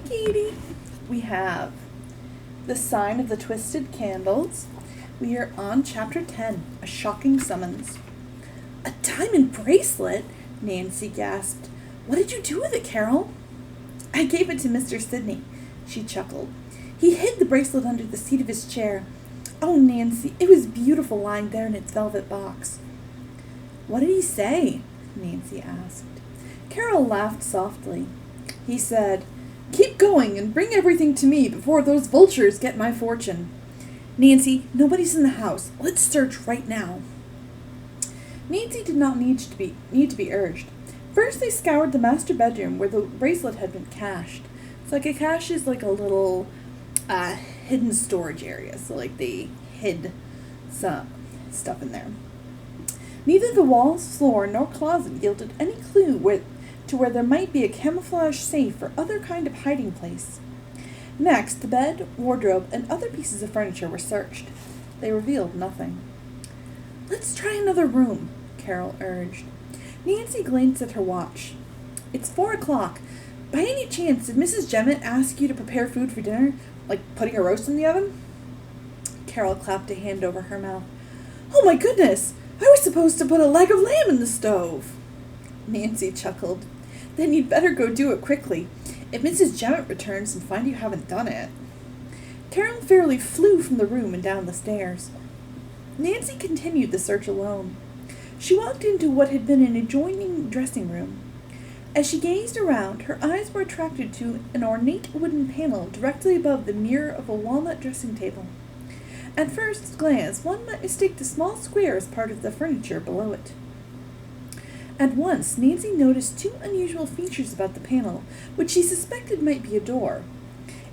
Katie. We have The Sign of the Twisted Candles. We are on Chapter 10, A Shocking Summons. A diamond bracelet? Nancy gasped. What did you do with it, Carol? I gave it to Mr. Sidney, she chuckled. He hid the bracelet under the seat of his chair. Oh, Nancy, it was beautiful lying there in its velvet box. What did he say? Nancy asked. Carol laughed softly. He said, Keep going and bring everything to me before those vultures get my fortune. Nancy, nobody's in the house. Let's search right now. Nancy did not need to be urged. First they scoured the master bedroom where the bracelet had been cached. So like a cache is like a little hidden storage area. So like they hid some stuff in there. Neither the walls, floor, nor closet yielded any clue to where there might be a camouflage safe or other kind of hiding place. Next, the bed, wardrobe, and other pieces of furniture were searched. They revealed nothing. Let's try another room, Carol urged. Nancy glanced at her watch. It's 4:00. By any chance, did Mrs. Jemmett ask you to prepare food for dinner, like putting a roast in the oven? Carol clapped a hand over her mouth. Oh my goodness! I was supposed to put a leg of lamb in the stove. Nancy chuckled. Then you'd better go do it quickly, if Mrs. Jemmett returns and finds you haven't done it. Carol fairly flew from the room and down the stairs. Nancy continued the search alone. She walked into what had been an adjoining dressing room. As she gazed around, her eyes were attracted to an ornate wooden panel directly above the mirror of a walnut dressing table. At first glance, one might mistake the small square as part of the furniture below it. At once, Nancy noticed two unusual features about the panel, which she suspected might be a door.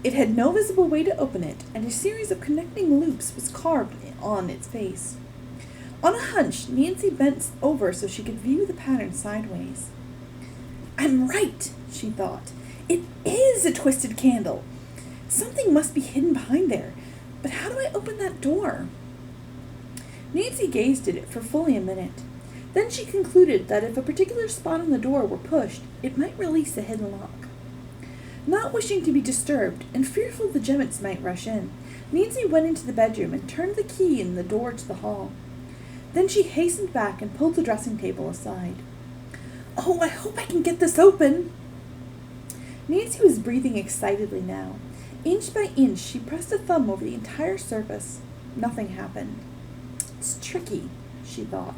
It had no visible way to open it, and a series of connecting loops was carved on its face. On a hunch, Nancy bent over so she could view the pattern sideways. I'm right, she thought. It is a twisted candle. Something must be hidden behind there. But how do I open that door? Nancy gazed at it for fully a minute. Then she concluded that if a particular spot on the door were pushed, it might release the hidden lock. Not wishing to be disturbed, and fearful the Jemmets might rush in, Nancy went into the bedroom and turned the key in the door to the hall. Then she hastened back and pulled the dressing table aside. Oh, I hope I can get this open! Nancy was breathing excitedly now. Inch by inch, she pressed a thumb over the entire surface. Nothing happened. It's tricky, she thought.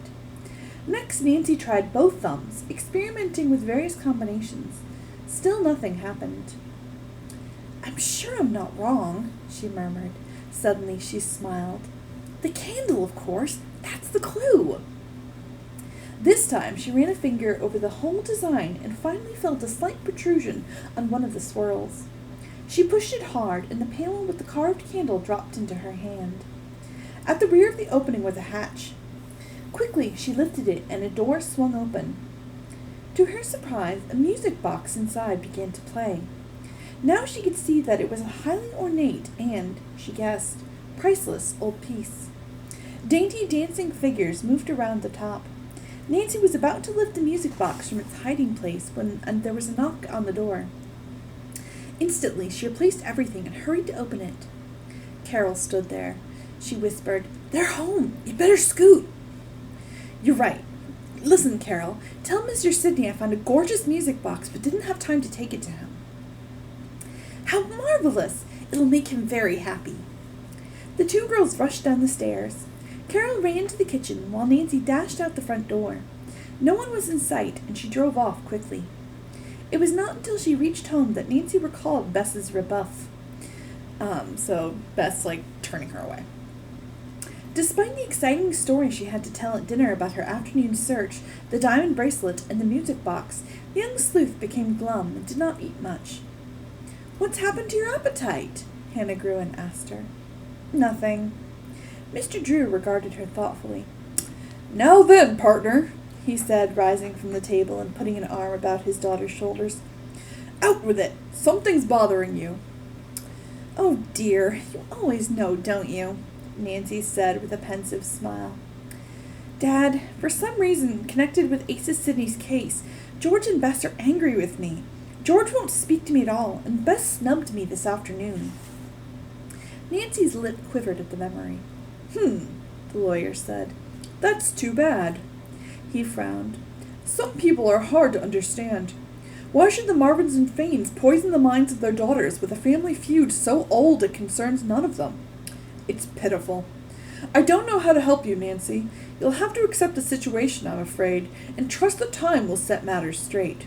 Next, Nancy tried both thumbs, experimenting with various combinations. Still nothing happened. I'm sure I'm not wrong, she murmured. Suddenly she smiled. The candle, of course. That's the clue. This time she ran a finger over the whole design and finally felt a slight protrusion on one of the swirls. She pushed it hard, and the panel with the carved candle dropped into her hand. At the rear of the opening was a hatch. Quickly she lifted it, and a door swung open. To her surprise, a music box inside began to play. Now she could see that it was a highly ornate and, she guessed, priceless old piece. Dainty dancing figures moved around the top. Nancy was about to lift the music box from its hiding place when there was a knock on the door. Instantly she replaced everything and hurried to open it. Carol stood there. She whispered, They're home. You better scoot. You're right. Listen, Carol, tell Mr. Sidney I found a gorgeous music box but didn't have time to take it to him. How marvelous! It'll make him very happy. The two girls rushed down the stairs. Carol ran to the kitchen while Nancy dashed out the front door. No one was in sight, and she drove off quickly. It was not until she reached home that Nancy recalled Bess's rebuff. So Bess, turning her away. Despite the exciting story she had to tell at dinner about her afternoon search, the diamond bracelet, and the music box, the young sleuth became glum and did not eat much. What's happened to your appetite? Hannah Gruen asked her. Nothing. Mr. Drew regarded her thoughtfully. Now then, partner, he said, rising from the table and putting an arm about his daughter's shoulders. Out with it! Something's bothering you. Oh dear, you always know, don't you? Nancy said with a pensive smile. Dad, for some reason connected with Asa Sidney's case, George and Bess are angry with me. George won't speak to me at all, and Bess snubbed me this afternoon." Nancy's lip quivered at the memory. The lawyer said. "That's too bad." He frowned. "Some people are hard to understand. Why should the Marvins and Fanes poison the minds of their daughters with a family feud so old it concerns none of them? It's pitiful. I don't know how to help you, Nancy. You'll have to accept the situation, I'm afraid, and trust that time will set matters straight."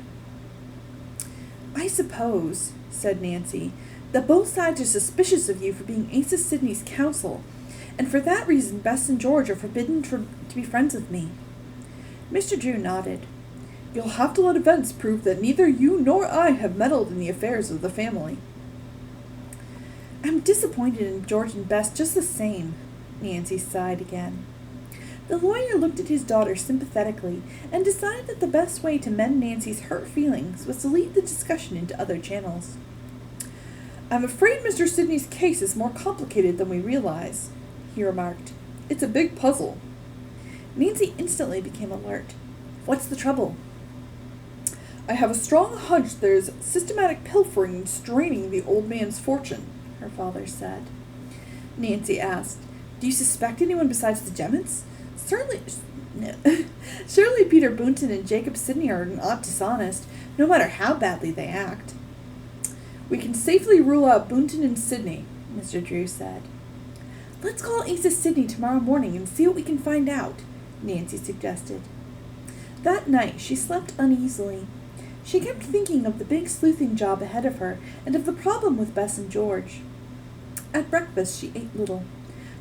"I suppose," said Nancy, "that both sides are suspicious of you for being Asa Sidney's counsel, and for that reason Bess and George are forbidden to be friends with me." Mr. Drew nodded. "You'll have to let events prove that neither you nor I have meddled in the affairs of the family." "I'm disappointed in George and Bess just the same." Nancy sighed again. The lawyer looked at his daughter sympathetically and decided that the best way to mend Nancy's hurt feelings was to lead the discussion into other channels. "I'm afraid Mr. Sidney's case is more complicated than we realize," he remarked. "It's a big puzzle." Nancy instantly became alert. "What's the trouble?" "I have a strong hunch there's systematic pilfering and straining the old man's fortune," her father said. Nancy asked, "Do you suspect anyone besides the Jemmets? Surely Peter Boonton and Jacob Sidney are not dishonest, no matter how badly they act." "We can safely rule out Boonton and Sidney," Mr. Drew said. "Let's call Asa Sidney tomorrow morning and see what we can find out," Nancy suggested. That night she slept uneasily. She kept thinking of the big sleuthing job ahead of her and of the problem with Bess and George. At breakfast she ate little.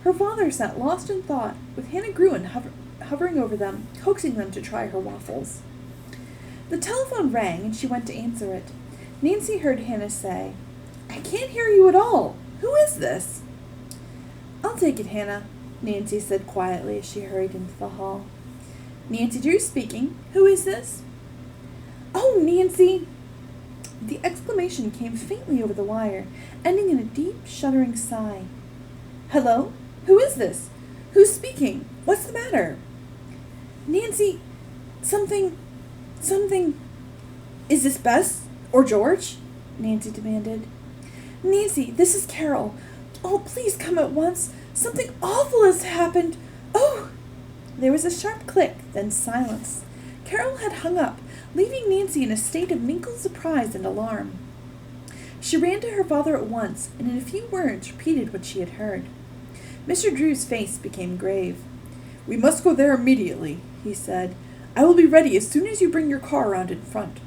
Her father sat lost in thought, with Hannah Gruen hovering over them, coaxing them to try her waffles. The telephone rang and she went to answer it. Nancy heard Hannah say, "I can't hear you at all. Who is this?" "I'll take it, Hannah," Nancy said quietly as she hurried into the hall. "Nancy Drew speaking. Who is this?" "Oh, Nancy!" The exclamation came faintly over the wire, ending in a deep, shuddering sigh. "Hello? Who is this? Who's speaking? What's the matter?" "Nancy, something... Is this Bess? Or George?" Nancy demanded. "Nancy, this is Carol. Oh, please come at once. Something awful has happened. Oh!" There was a sharp click, then silence. Carol had hung up, leaving Nancy in a state of mingled surprise and alarm. She ran to her father at once, and in a few words repeated what she had heard. Mr. Drew's face became grave. "We must go there immediately," he said. "I will be ready as soon as you bring your car around in front."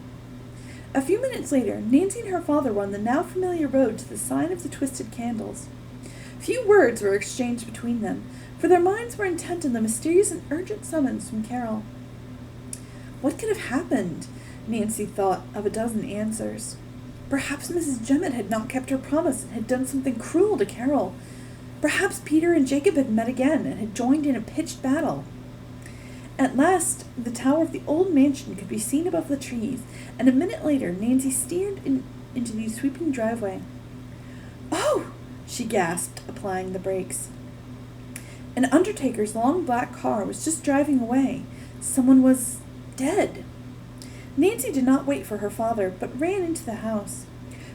A few minutes later, Nancy and her father were on the now familiar road to the sign of the Twisted Candles. Few words were exchanged between them, for their minds were intent on the mysterious and urgent summons from Carol. What could have happened? Nancy thought of a dozen answers. Perhaps Mrs. Jemmett had not kept her promise and had done something cruel to Carol. Perhaps Peter and Jacob had met again and had joined in a pitched battle. At last, the tower of the old mansion could be seen above the trees, and a minute later Nancy steered into the sweeping driveway. "Oh!" she gasped, applying the brakes. An undertaker's long black car was just driving away. Someone was dead. Nancy did not wait for her father, but ran into the house.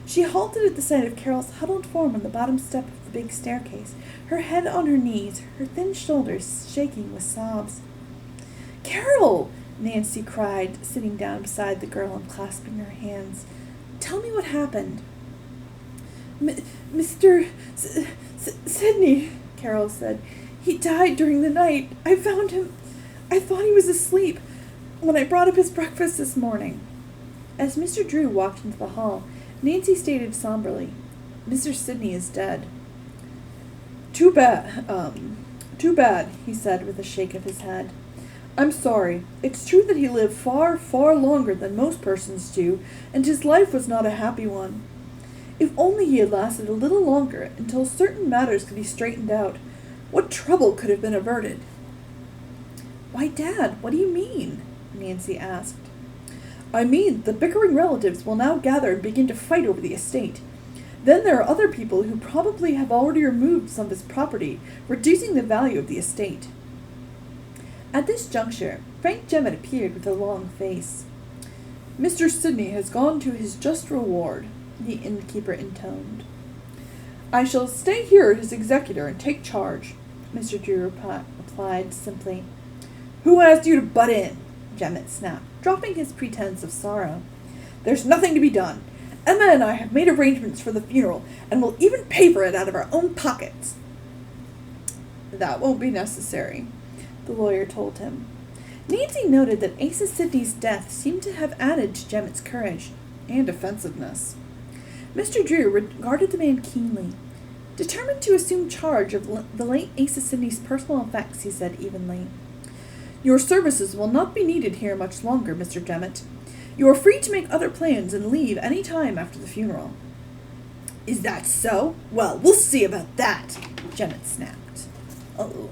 She halted at the sight of Carol's huddled form on the bottom step of the big staircase, her head on her knees, her thin shoulders shaking with sobs. "Carol!" Nancy cried, sitting down beside the girl and clasping her hands. "Tell me what happened." Mr. Sidney," Carol said. "He died during the night. I found him. I thought he was asleep when I brought up his breakfast this morning." As Mr. Drew walked into the hall, Nancy stated somberly, "Mr. Sidney is dead." Too bad, he said with a shake of his head. "I'm sorry. It's true that he lived far, far longer than most persons do, and his life was not a happy one. If only he had lasted a little longer until certain matters could be straightened out, what trouble could have been averted?" "Why, Dad, what do you mean?" Nancy asked. "I mean the bickering relatives will now gather and begin to fight over the estate. Then there are other people who probably have already removed some of his property, reducing the value of the estate." At this juncture, Frank Jemmett appeared with a long face. Mr. Sidney has gone to his just reward, the innkeeper intoned. I shall stay here as executor and take charge, Mr. Drew replied simply. Who asked you to butt in? Gemmet snapped, dropping his pretense of sorrow. There's nothing to be done. Emma and I have made arrangements for the funeral, and will even pay for it out of our own pockets. That won't be necessary, the lawyer told him. Nancy noted that Asa Sidney's death seemed to have added to Gemmet's courage and offensiveness. Mr. Drew regarded the man keenly. Determined to assume charge of the late Asa Sidney's personal effects, he said evenly. Your services will not be needed here much longer, Mr. Gemmet. You are free to make other plans and leave any time after the funeral. Is that so? Well, we'll see about that, Gemmet snapped. Uh-oh.